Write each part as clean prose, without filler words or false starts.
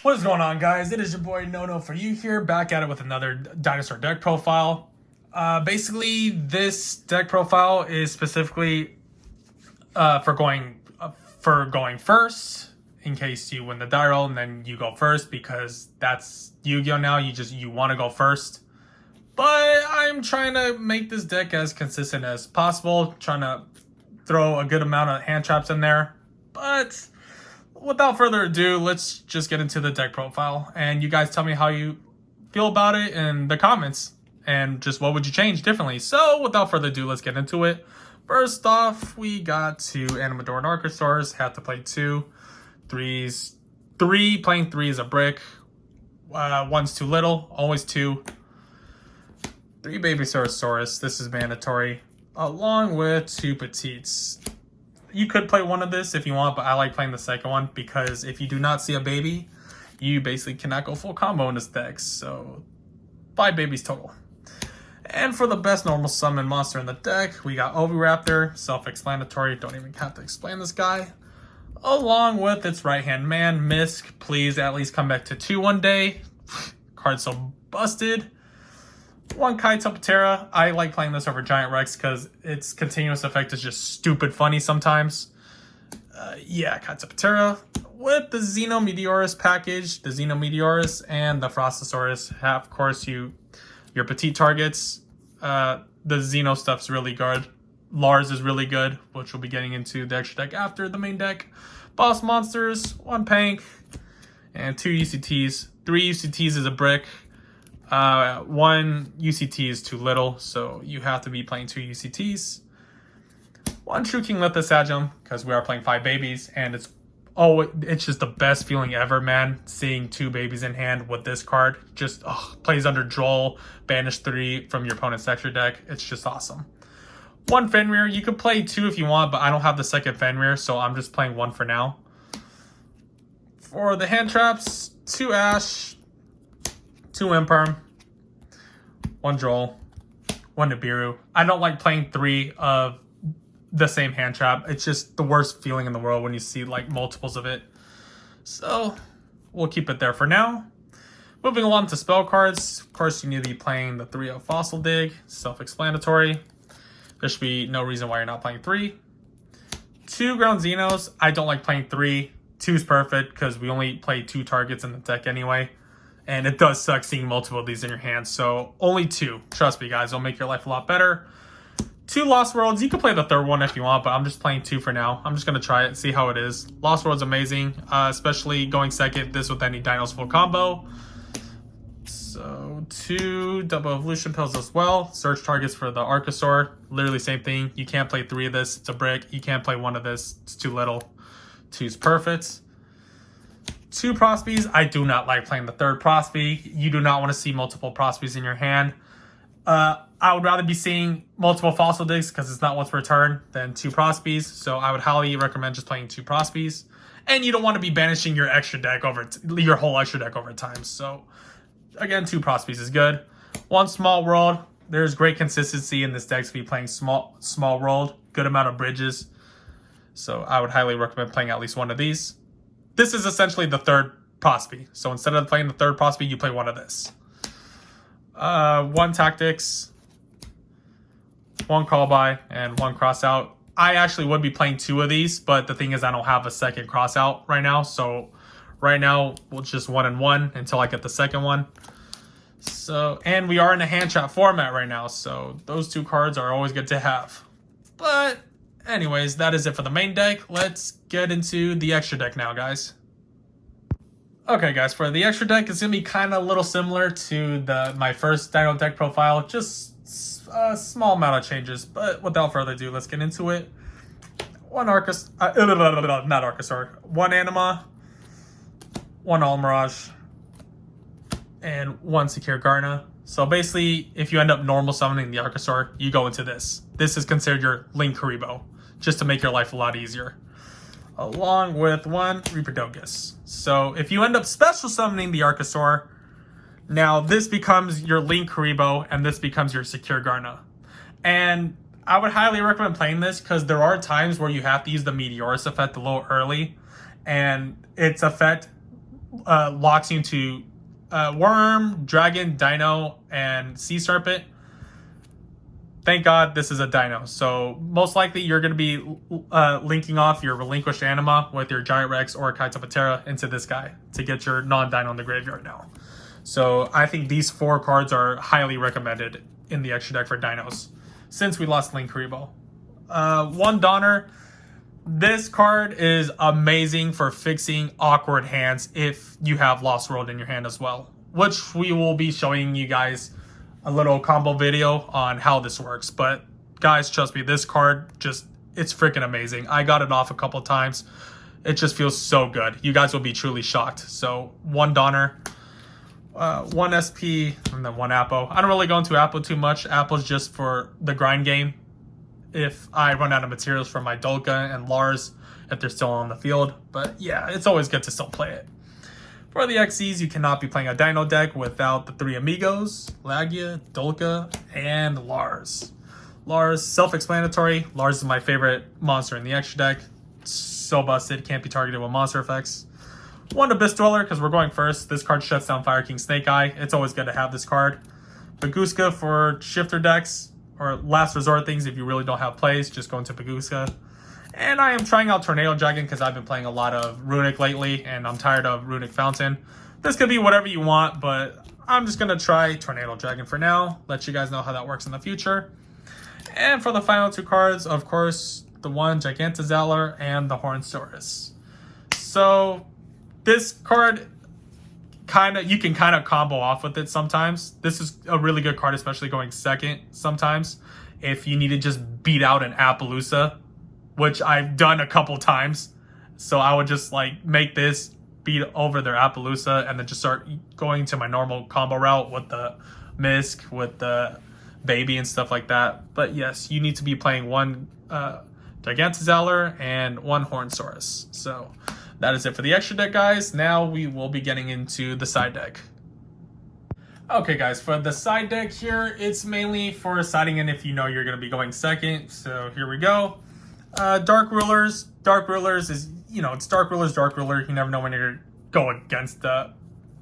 What is going on, guys? It is your boy Nono for you here, back at it with another dinosaur deck profile. Basically, this deck profile is specifically for going first, in case you win the die roll and then you go first, because that's Yu-Gi-Oh now. You want to go first. But I'm trying to make this deck as consistent as possible, trying to throw a good amount of hand traps in there. But without further ado, let's just get into the deck profile. And you guys tell me how you feel about it in the comments. And just what would you change differently. So without further ado, let's get into it. First off, we got two Animador and Archosaurs. Have to play two. Playing three is a brick. One's too little. Always two. Three Babysaurus. This is mandatory. Along with two Petites. You could play one of this if you want, but I like playing the second one because if you do not see a baby, you basically cannot go full combo in this deck. So 5 babies total. And for the best normal summon monster in the deck, we got Oviraptor, self-explanatory, don't even have to explain this guy. Along with its right-hand man, Misk, please at least come back to 2 one day. Card so busted. One Kaito Patera. I like playing this over Giant Rex because its continuous effect is just stupid funny sometimes. Yeah, Kaito Patera. With the Xeno Meteorus package, the Xeno Meteorus and the Frostosaurus have, of course, your petite targets. The Xeno stuff's really good. Lars is really good, which we'll be getting into the extra deck after the main deck. Boss monsters, 1 Pank, and 2 UCTs. 3 UCTs is a brick. 1 UCT is too little, so you have to be playing 2 UCTs. 1 True King Lithosagum, because we are playing 5 babies, and it's just the best feeling ever, man. Seeing 2 babies in hand with this card. Just plays under Droll, banish 3 from your opponent's extra deck. It's just awesome. 1 Fenrir. You could play 2 if you want, but I don't have the second Fenrir, so I'm just playing 1 for now. For the hand traps, 2 Ash, 2 Imperm, 1 Droll, 1 Nibiru. I don't like playing 3 of the same hand trap. It's just the worst feeling in the world when you see like multiples of it. So we'll keep it there for now. Moving along to spell cards. Of course, you need to be playing the 3 of Fossil Dig. Self-explanatory. There should be no reason why you're not playing 3. 2 Ground Xenos. I don't like playing 3. 2 is perfect because we only play 2 targets in the deck anyway. And it does suck seeing multiple of these in your hands. So only 2. Trust me, guys. It'll make your life a lot better. 2 Lost Worlds. You can play the third one if you want, but I'm just playing 2 for now. I'm just going to try it, see how it is. Lost World's amazing, especially going second this with any Dinos full combo. So 2 Double Evolution Pills as well. Search targets for the Archosaur. Literally same thing. You can't play 3 of this. It's a brick. You can't play 1 of this. It's too little. 2's perfect. 2 Prospies. I do not like playing the third Prospy. You do not want to see multiple Prospies in your hand. I would rather be seeing multiple Fossil Digs because it's not once per turn than 2 Prospies. So I would highly recommend just playing 2 Prospies. And you don't want to be banishing your extra deck your whole extra deck over time. So again, 2 Prospies is good. 1 Small World. There's great consistency in this deck to be playing small world. Good amount of bridges. So I would highly recommend playing at least 1 of these. This is essentially the third Prospy. So instead of playing the third Prospy, you play 1 of this. 1 Tactics, 1 Call By, and 1 Cross Out. I actually would be playing 2 of these, but the thing is I don't have a second Cross Out right now. So right now, we'll just 1 and 1 until I get the second one. So, and we are in a hand trap format right now. So those 2 cards are always good to have. But anyways, that is it for the main deck. Let's get into the extra deck now, guys. Okay, guys, for the extra deck, it's going to be kind of a little similar to my first Dino deck profile. Just a small amount of changes. But without further ado, let's get into it. 1 Arcus... not Archosaur. 1 Anima. 1 Almirage. And 1 Secure Garna. So basically, if you end up normal summoning the Archosaur, you go into this. This is considered your Link Karibo, just to make your life a lot easier. Along with 1 Reaperdogus. So if you end up special summoning the Archosaur, now this becomes your Link Karibo, and this becomes your Secure Garna. And I would highly recommend playing this because there are times where you have to use the Meteorus effect a little early, and its effect locks you into Worm, Dragon, Dino, and Sea Serpent. Thank God this is a Dino. So most likely you're going to be linking off your Relinquished Anima with your Giant Rex or Kaito Patera into this guy to get your non-Dino in the graveyard now. So I think these 4 cards are highly recommended in the extra deck for Dinos since we lost Link Kuriboh. 1 Donner. This card is amazing for fixing awkward hands if you have Lost World in your hand as well, which we will be showing you guys a little combo video on how this works. But guys, trust me, this card it's freaking amazing. I got it off a couple times. It just feels so good. You guys will be truly shocked. So 1 Donner, 1 SP, and then 1 Appo. I don't really go into Appo too much. Appo's just for the grind game. If I run out of materials for my Dolka and Lars, if they're still on the field. But yeah, it's always good to still play it. For the XCs, you cannot be playing a Dino deck without the 3 Amigos, Lagia, Dolka, and Lars. Lars, self-explanatory. Lars is my favorite monster in the extra deck. So busted, can't be targeted with monster effects. 1 Abyss Dweller, because we're going first. This card shuts down Fire King Snake Eye. It's always good to have this card. Baguska for shifter decks, or last resort things if you really don't have plays, just go into Baguska. And I am trying out Tornado Dragon because I've been playing a lot of Runic lately, and I'm tired of Runic Fountain. This could be whatever you want, but I'm just going to try Tornado Dragon for now. Let you guys know how that works in the future. And for the final 2 cards, of course, the 1 Gigantazalor and the Hornsaurus. So this card, you can kind of combo off with it sometimes. This is a really good card, especially going second sometimes. If you need to just beat out an Appaloosa, which I've done a couple times. So I would just like make this, beat over their Appaloosa, and then just start going to my normal combo route with the Misk, with the Baby and stuff like that. But yes, you need to be playing 1 Gigantazalor and 1 Hornsaurus. So that is it for the extra deck, guys. Now we will be getting into the side deck. Okay, guys, for the side deck here, it's mainly for siding in if you know you're going to be going second. So here we go. Dark Rulers. Dark Rulers is, it's Dark Rulers, Dark Ruler. You never know when you're going against the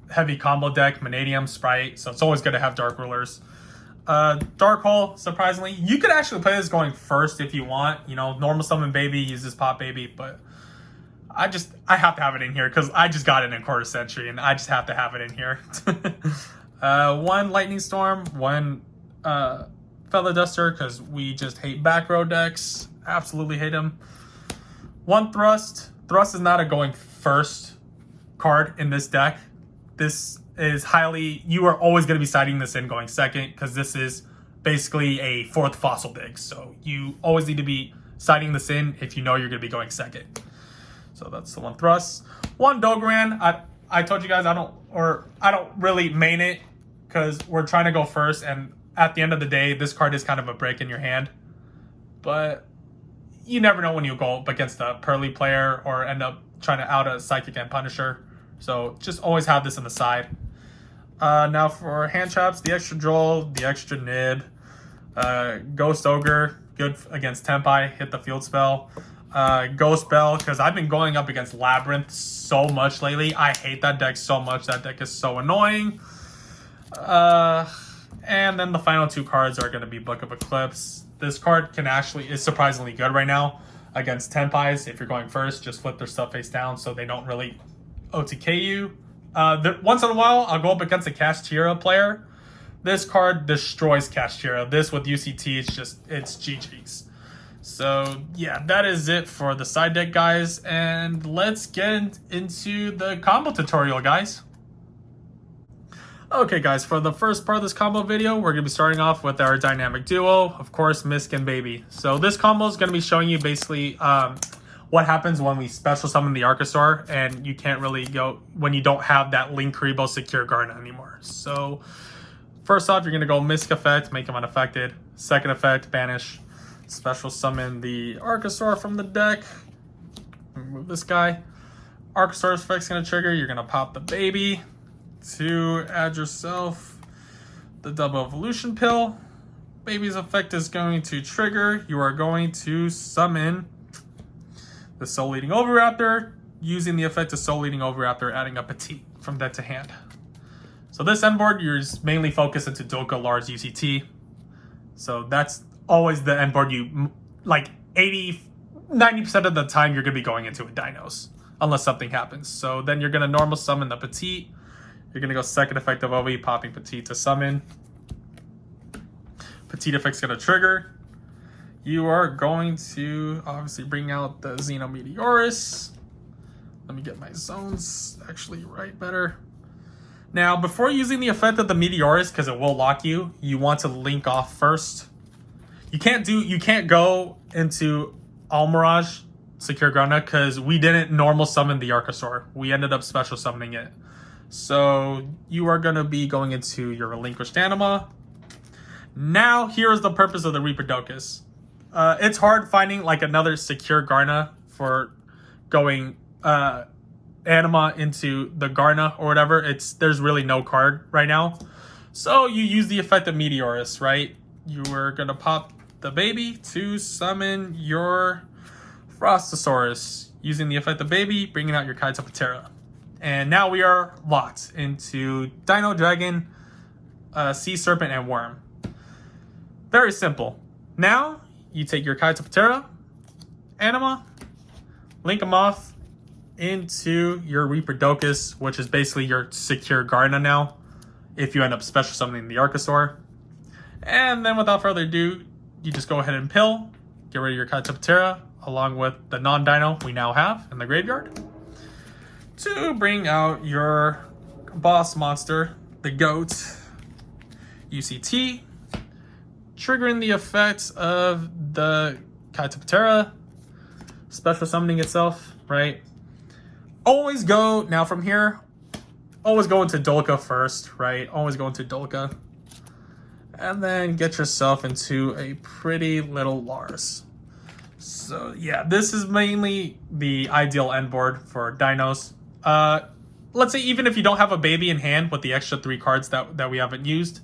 heavy combo deck, Manadium, Sprite. So it's always good to have Dark Rulers. Dark Hole, surprisingly. You could actually play this going first if you want. Normal Summon Baby, use this Pop Baby, but I have to have it in here because I just got it in Quarter Century and I just have to have it in here. 1 Lightning Storm, 1 Feather Duster because we just hate back row decks. Absolutely hate them. 1 Thrust. Thrust is not a going first card in this deck. This is you are always going to be siding this in going second because this is basically a 4th Fossil Dig. So you always need to be siding this in if you know you're going to be going second. So that's the 1 Thrust. 1 Dogoran. I told you guys I don't really main it because we're trying to go first, and at the end of the day, this card is kind of a break in your hand. But you never know when you go up against a Pearly player or end up trying to out a Psychic and Punisher. So just always have this on the side. Now for hand traps, the extra Droll, the extra Nib, Ghost Ogre, good against Tempai, hit the field spell. Ghost Bell, because I've been going up against Labyrinth so much lately. I hate that deck so much. That deck is so annoying. And then the final 2 cards are going to be Book of Eclipse. This card is surprisingly good right now against Tenpais. If you're going first, just flip their stuff face down so they don't really OTK you. Once in a while, I'll go up against a Kashtira player. This card destroys Kashtira. This with UCT, it's GG's. So yeah, that is it for the side deck, guys. And let's get into the combo tutorial, guys. Okay, guys, for the first part of this combo video, we're going to be starting off with our dynamic duo, of course, Misk and Baby. So this combo is going to be showing you basically what happens when we special summon the Archosaur, and you can't really go when you don't have that Link Kuriboh secure Garnet anymore. So first off, you're going to go Misk effect, make him unaffected. Second effect, banish. Special summon the Archosaur from the deck. Remove this guy. Archosaur's effect's going to trigger. You're going to pop the Baby to add yourself the double evolution pill. Baby's effect is going to trigger. You are going to summon the Soul Eating Oviraptor. using the effect of Soul Leading Over after adding a Petite from deck to hand. So this end board, you're mainly focused into Dolka, Lars, UCT. So that's always the end board you, like 90% of the time you're going to be going into with Dinos. Unless something happens. So then you're going to normal summon the Petite. You're going to go second effect of OV, popping Petite to summon. Petite effect's going to trigger. You are going to obviously bring out the Xeno Meteorus. Let me get my zones actually right better. Now, before using the effect of the Meteorus, because it will lock you, you want to link off first. You can't go into Almirage Secure Garna because we didn't normal summon the Archosaur. We ended up special summoning it. So you are going to be going into your Relinquished Anima. Now, here is the purpose of the Reaper-Docus. It's hard finding like another Secure Garna for going Anima into the Garna or whatever. There's really no card right now. So you use the effect of Meteorus, right? You are going to pop the baby to summon your Frostosaurus. Using the effect of baby, bringing out your Kaito Patera. And now we are locked into Dino, Dragon, Sea Serpent, and Worm. Very simple. Now, you take your Kaito Patera, Anima, link them off into your Reaper-Docus, which is basically your Secure Garna now, if you end up special summoning the Archosaur. And then without further ado, you just go ahead and pill, get rid of your Kaito Patera, along with the non-Dino we now have in the graveyard, to bring out your boss monster, the GOAT, UCT, triggering the effects of the Kaito Patera, special summoning itself, right? Always go, now from here, always go into Dolka first, right? Always go into Dolka. And then get yourself into a pretty little Lars. So yeah, this is mainly the ideal end board for Dinos. Let's say even if you don't have a baby in hand with the extra 3 cards that we haven't used,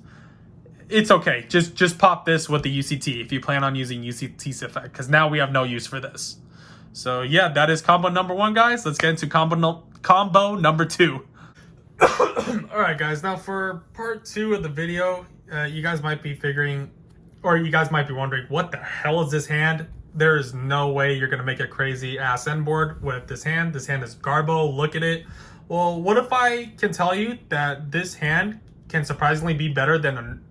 it's okay. Just pop this with the UCT if you plan on using UCT's effect, because now we have no use for this. So yeah, that is combo number 1, guys. Let's get into combo number 2. Alright guys, now for part 2 of the video, you guys might be figuring, or you guys might be wondering, what the hell is this hand? There is no way you're going to make a crazy ass end board with this hand. This hand is Garbo. Look at it. Well, what if I can tell you that this hand can surprisingly be better than,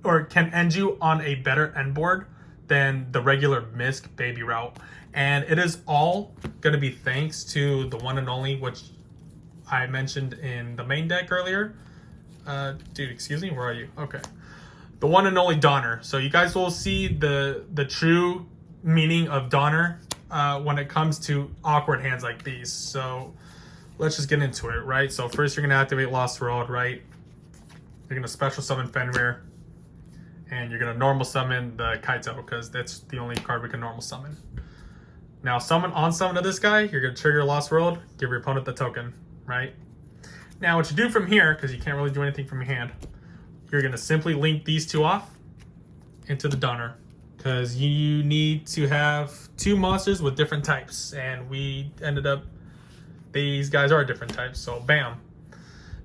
or can end you on a better end board than the regular Misk baby route? And it is all going to be thanks to the one and only, which I mentioned in the main deck earlier. Dude, excuse me, where are you? Okay. The one and only Donner. So you guys will see the true meaning of Donner when it comes to awkward hands like these. So let's just get into it, right? So first you're going to activate Lost World, right? You're going to special summon Fenrir. And you're going to normal summon the Kaito, because that's the only card we can normal summon. Now on summon to this guy, you're going to trigger Lost World, give your opponent the token, right? Now what you do from here, because you can't really do anything from your hand, you're going to simply link these 2 off into the Donner. Because you need to have 2 monsters with different types. And we ended up, these guys are different types, so bam.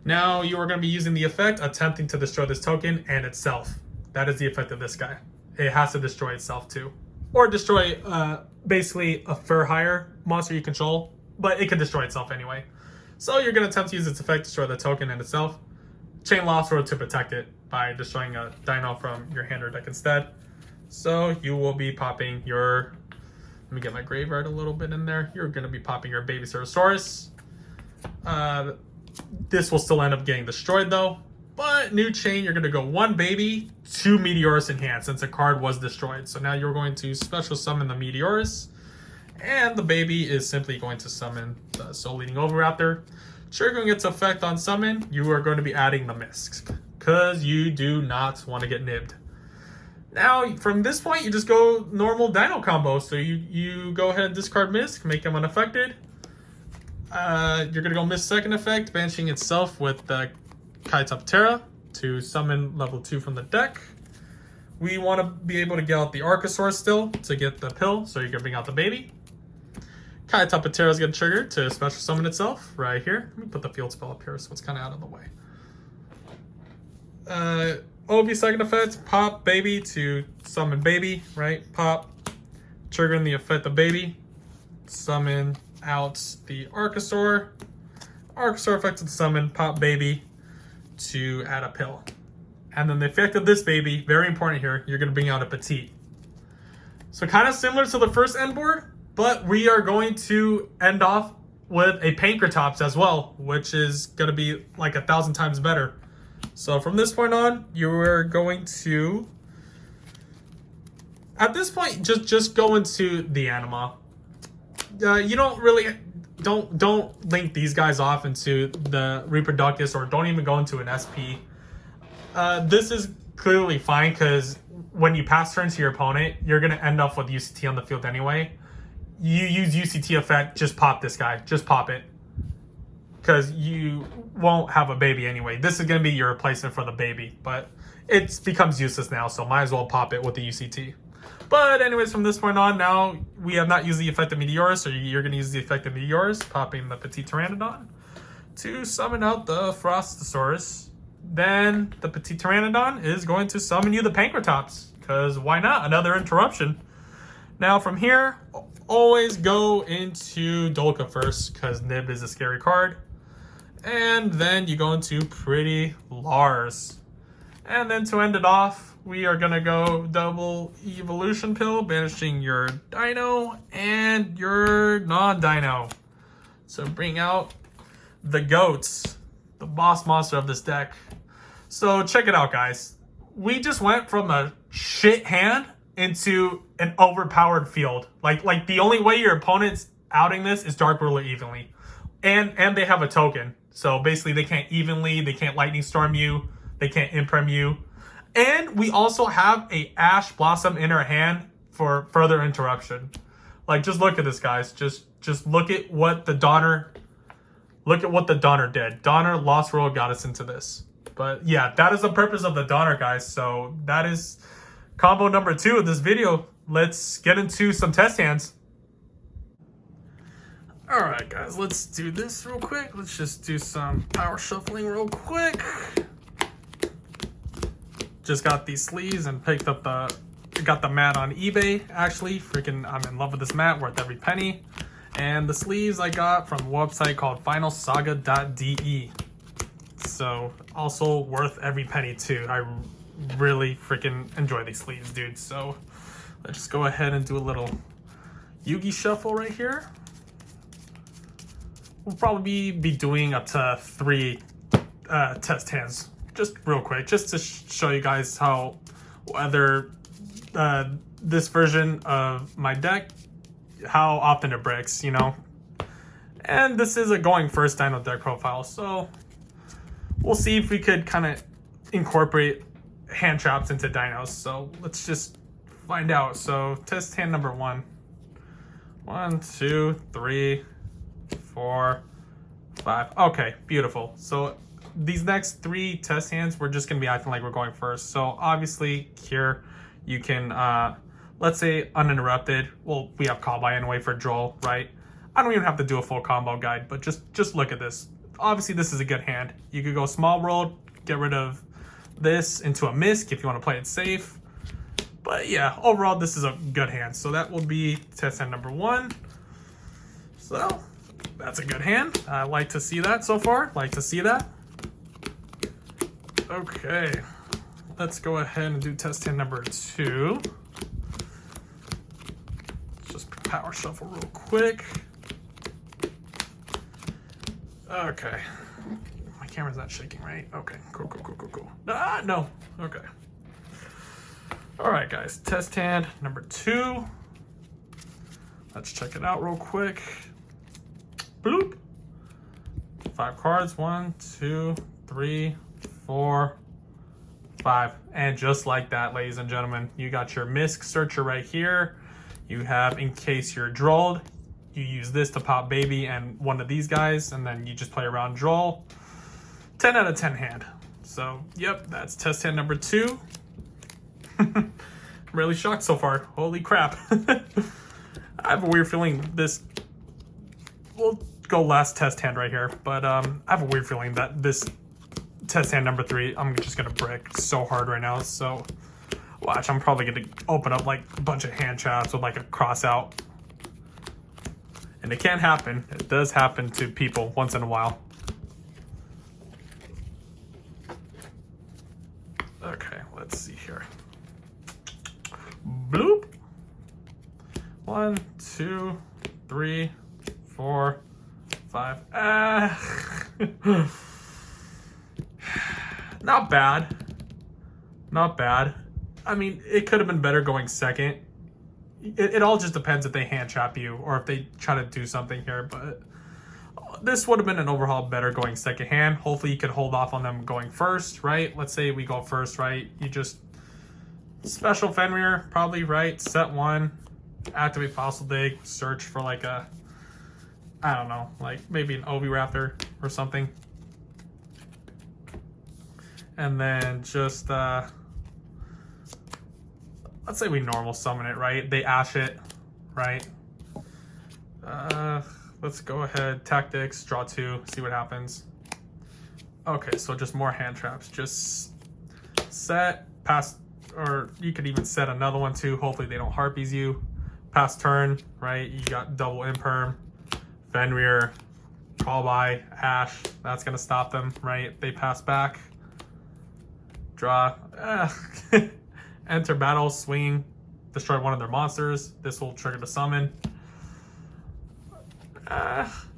Now you are going to be using the effect, attempting to destroy this token and itself. That is the effect of this guy. It has to destroy itself too. Or destroy basically a fur hire monster you control, but it can destroy itself anyway. So you're going to attempt to use its effect, destroy the token and itself. Chain Lost World to protect it by destroying a Dino from your hand or deck instead. So you will be popping your, let me get my graveyard a little bit in there. You're going to be popping your baby Ceratosaurus. This will still end up getting destroyed though. But new chain, you're going to go 1 baby, 2 Meteorus in hand since the card was destroyed. So now you're going to special summon the Meteorus. And the baby is simply going to summon the Soul Leading Oviraptor. Triggering its effect on summon, you are going to be adding the Misk, because you do not want to get nibbed. Now, from this point, you just go normal Dino combo. So you go ahead and discard Misk, make them unaffected. You're going to go Misk second effect, banishing itself with the Kaito Patera to summon level 2 from the deck. We want to be able to get out the Archosaur still to get the pill, so you're going to bring out the baby. Kaitapatera is going to trigger to special summon itself right here. Let me put the field spell up here so it's kind of out of the way. OB second effect, pop baby to summon baby, right? Pop, triggering the effect of baby. Summon out the Archosaur. Archosaur effect to summon, pop baby to add a pill. And then the effect of this baby, very important here, you're going to bring out a petite. So kind of similar to the first end board, but we are going to end off with a Pankratops as well, which is going to be like 1,000 times better. So from this point on, you're going to, at this point, just go into the anima. You don't really, don't link these guys off into the Reproductus, or don't even go into an SP. This is clearly fine because when you pass turn to your opponent, you're going to end up with UCT on the field anyway. You use UCT effect, just pop this guy. Just pop it. Because you won't have a baby anyway. This is going to be your replacement for the baby. But it becomes useless now, so might as well pop it with the UCT. But anyways, from this point on, now we have not used the effect of Meteorus, so you're going to use the effect of Meteorus, popping the Petite Pteranodon to summon out the Frostosaurus. Then the Petite Pteranodon is going to summon you the Pankratops, because why not? Another interruption. Now from here, always go into Dolka first, because Nib is a scary card. And then you go into Pretty Lars. And then to end it off, we are going to go double evolution pill, banishing your Dino and your non-Dino. So bring out the goats, the boss monster of this deck. So check it out, guys. We just went from a shit hand into an overpowered field. Like the only way your opponent's outing this is Dark Ruler evenly. And they have a token. So basically they can't Lightning Storm you, they can't Imprem you. And we also have a Ash Blossom in our hand for further interruption. Like, just look at this, guys. Just look at what the Donner did. Donner Lost World got us into this. But yeah, that is the purpose of the Donner, guys. So that is combo number 2 of this video. Let's get into some test hands. Alright, guys, let's do this real quick. Let's just do some power shuffling real quick. Just got these sleeves and picked up got the mat on eBay, actually. Freaking, I'm in love with this mat, worth every penny. And the sleeves I got from a website called finalsaga.de. So, also worth every penny too. I really freaking enjoy these sleeves, dude. So, let's just go ahead and do a little Yugi shuffle right here. We'll probably be doing up to 3 test hands. Just real quick, just to show you guys how whether this version of my deck, how often it breaks, you know. And this is a going first Dino deck profile, so we'll see if we could kind of incorporate hand traps into Dinos. So let's just find out. So test hand number 1. 1, 2, 3, 4, 5. Okay, beautiful. So these next 3 test hands, we're just going to be acting like we're going first. So obviously here you can, let's say uninterrupted. Well, we have call by anyway for Joel, right? I don't even have to do a full combo guide, but just look at this. Obviously this is a good hand. You could go small world, get rid of this into a Misk if you want to play it safe. But yeah, overall this is a good hand. So that will be test hand number 1. So that's a good hand. I like to see that so far. Like to see that. Okay, let's go ahead and do test hand number 2. Just power shuffle real quick. Okay, my camera's not shaking, right? Okay, cool. Ah, no, okay. All right, guys, test hand number 2. Let's check it out real quick. Bloop. 5 cards, 1, 2, 3, 4, 5. And just like that, ladies and gentlemen, you got your Misk Searcher right here. You have, in case you're drolled, you use this to pop baby and one of these guys, and then you just play around droll. 10 out of 10 hand. So, yep, that's test hand number 2. I'm really shocked so far. Holy crap. I have a weird feeling this we'll go last test hand right here. But I have a weird feeling that this test hand number 3, I'm just gonna brick so hard right now. So watch, I'm probably gonna open up like a bunch of hand traps with like a cross out. And it can happen. It does happen to people once in a while. Okay, let's see here. Bloop. 1, 2, 3, 4, 5. Not bad. Not bad. I mean, it could have been better going second. It all just depends if they hand trap you or if they try to do something here, but this would have been an overhaul better going second hand. Hopefully you could hold off on them going first, right? Let's say we go first, right? You just special Fenrir, probably, right? Set 1, activate Fossil Dig, search for like a, I don't know, like maybe an Obi Raptor or something. And then just, let's say we normal summon it, right? They ash it, right? Let's go ahead, tactics, draw 2, see what happens. Okay, so just more hand traps. Just set, pass, or you could even set another one too. Hopefully they don't harpies you. Pass turn, right? You got double imperm, Fenrir, call by, ash. That's gonna stop them, right? They pass back. Draw. Enter battle, swing, destroy one of their monsters. This will trigger the summon.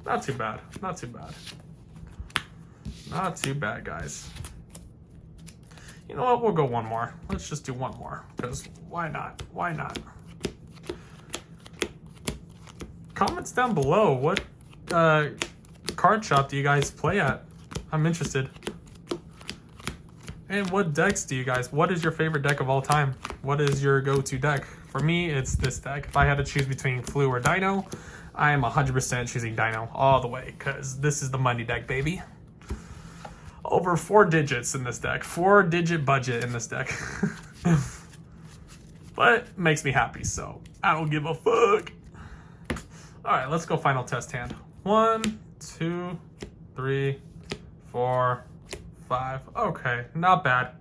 Not too bad. Not too bad. Not too bad, guys. You know what? We'll go one more. Let's just do one more. Because why not? Why not? Comments down below. What card shop do you guys play at? I'm interested. And what decks do you guys, what is your favorite deck of all time? What is your go-to deck? For me, it's this deck. If I had to choose between Flu or Dino, I am 100% choosing Dino all the way, because this is the money deck, baby. Over 4 digits in this deck. 4-digit budget in this deck. But it makes me happy, so I don't give a fuck. Alright, let's go final test hand. 1, 2, 3, 4, 5. Okay, not bad.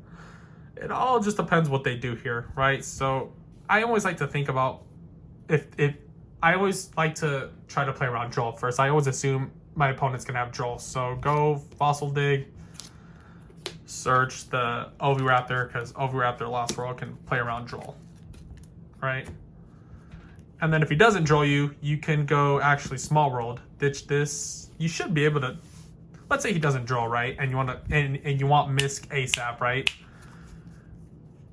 It all just depends what they do here, right? So I always like to think about if I always like to try to play around Joel first. I always assume my opponent's gonna have Joel. So go Fossil Dig, search the Oviraptor, because Oviraptor Lost World can play around Joel, right? And then if he doesn't Joel you, you can go actually Small World, ditch this. You should be able to, let's say he doesn't draw, right? And you want to, and you want Misk ASAP, right?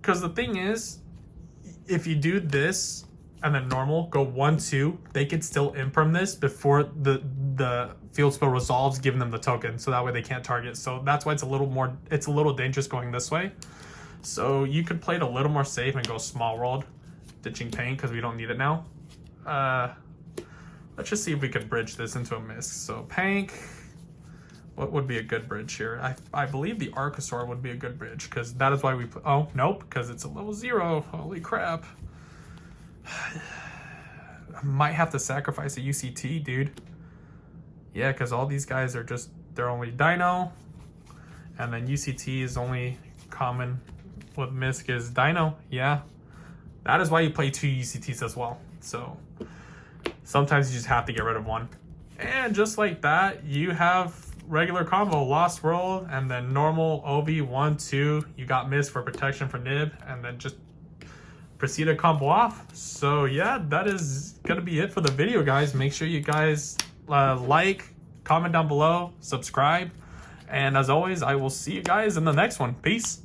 Because the thing is, if you do this and then normal, go 1, 2, they can still imperm this before the field spell resolves, giving them the token, so that way they can't target. So that's why it's a little dangerous going this way. So you could play it a little more safe and go Small World, ditching Pain because we don't need it now. Let's just see if we could bridge this into a Misk. So Pank. What would be a good bridge here? I believe the Archosaur would be a good bridge, because that is why we put, oh, nope, because it's a level 0. Holy crap. I might have to sacrifice a UCT, dude. Yeah, because all these guys are just, they're only Dino, and then UCT is only common with Misk is Dino. Yeah, that is why you play 2 UCTs as well. So sometimes you just have to get rid of one. And just like that, you have regular combo, Lost World, and then normal OB 1, 2. You got Misk for protection for Nib, and then just proceed to combo off. So yeah, that is gonna be it for the video, guys. Make sure you guys like, comment down below, subscribe, and as always, I will see you guys in the next one. Peace.